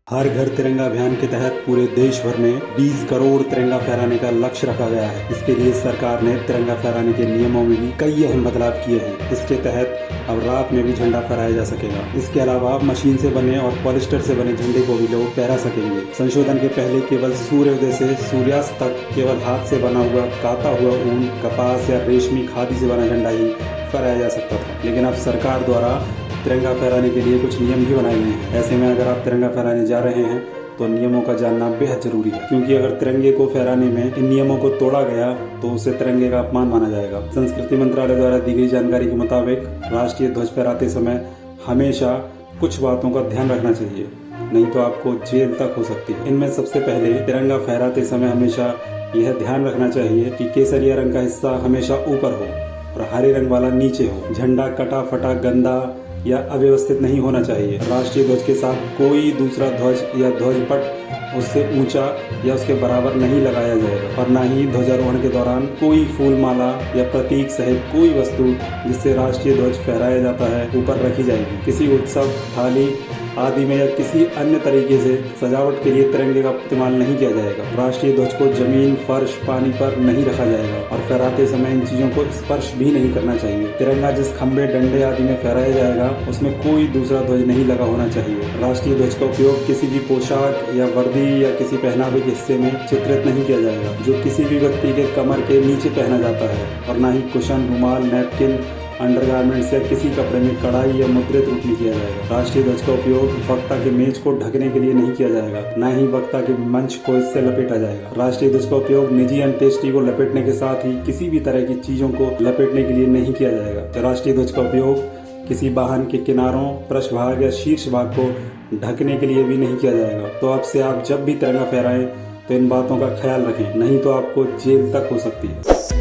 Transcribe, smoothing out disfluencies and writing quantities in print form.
हर घर तिरंगा अभियान के तहत पूरे देश भर में 20 करोड़ तिरंगा फहराने का लक्ष्य रखा गया है। इसके लिए सरकार ने तिरंगा फहराने के नियमों में भी कई अहम बदलाव किए हैं। इसके तहत अब रात में भी झंडा फहराया जा सकेगा। इसके अलावा मशीन से बने और पॉलिस्टर से बने झंडे को भी लोग फहरा सकेंगे। संशोधन के पहले केवल सूर्योदय से सूर्यास्त तक केवल हाथ से बना हुआ काता हुआ ऊन, कपास या रेशमी खादी से बना झंडा ही फहराया जा सकता था, लेकिन अब सरकार द्वारा तिरंगा फहराने के लिए कुछ नियम भी बनाए गए हैं। ऐसे में अगर आप तिरंगा फहराने जा रहे हैं तो नियमों का जानना बेहद जरूरी है, क्योंकि अगर तिरंगे को फहराने में इन नियमों को तोड़ा गया तो उसे तिरंगे का अपमान माना जाएगा। संस्कृति मंत्रालय द्वारा दी गई जानकारी के मुताबिक राष्ट्रीय ध्वज फहराते समय हमेशा कुछ बातों का ध्यान रखना चाहिए, नहीं तो आपको जेल तक हो सकती है। इनमें सबसे पहले तिरंगा फहराते समय हमेशा यह ध्यान रखना चाहिए कि केसरिया रंग का हिस्सा हमेशा ऊपर हो और हरे रंग वाला नीचे हो। झंडा कटा फटा, गंदा या अव्यवस्थित नहीं होना चाहिए। राष्ट्रीय ध्वज के साथ कोई दूसरा ध्वज या ध्वज पट उससे ऊंचा या उसके बराबर नहीं लगाया जाएगा और न ही ध्वजारोहण के दौरान कोई फूल माला या प्रतीक सहित कोई वस्तु जिससे राष्ट्रीय ध्वज फहराया जाता है ऊपर रखी जाएगी। किसी उत्सव, थाली आदि में या किसी अन्य तरीके से सजावट के लिए तिरंगे का इस्तेमाल नहीं किया जाएगा। राष्ट्रीय ध्वज को जमीन, फर्श, पानी पर नहीं रखा जाएगा और फहराते समय इन चीजों को स्पर्श भी नहीं करना चाहिए। तिरंगा जिस खंबे, डंडे आदि में फहराया जाएगा उसमें कोई दूसरा ध्वज नहीं लगा होना चाहिए। राष्ट्रीय ध्वज का उपयोग किसी भी पोशाक या वर्दी या किसी पहनावे के हिस्से में चित्रित नहीं किया जाएगा जो किसी भी व्यक्ति के कमर के नीचे पहना जाता है, और न ही कुशन, रुमाल, नैपकिन, अंडरगारमेंट्स या किसी कपड़े में कढ़ाई या मुद्रित रूप में किया जाएगा। राष्ट्रीय ध्वज का उपयोग वक्ता के मेज को ढकने के लिए नहीं किया जाएगा, न ही वक्ता के मंच को इससे लपेटा जाएगा। राष्ट्रीय ध्वज का उपयोग निजी अंत्येष्टि को लपेटने के साथ ही किसी भी तरह की चीजों को लपेटने के लिए नहीं किया जाएगा। राष्ट्रीय ध्वज का उपयोग किसी वाहन के किनारों, पृष्ठभाग या शीर्ष भाग को ढकने के लिए भी नहीं किया जाएगा। तो अब से आप जब भी तिरंगा फहराएं तो इन बातों का ख्याल रखें, नहीं तो आपको जेल तक हो सकती है।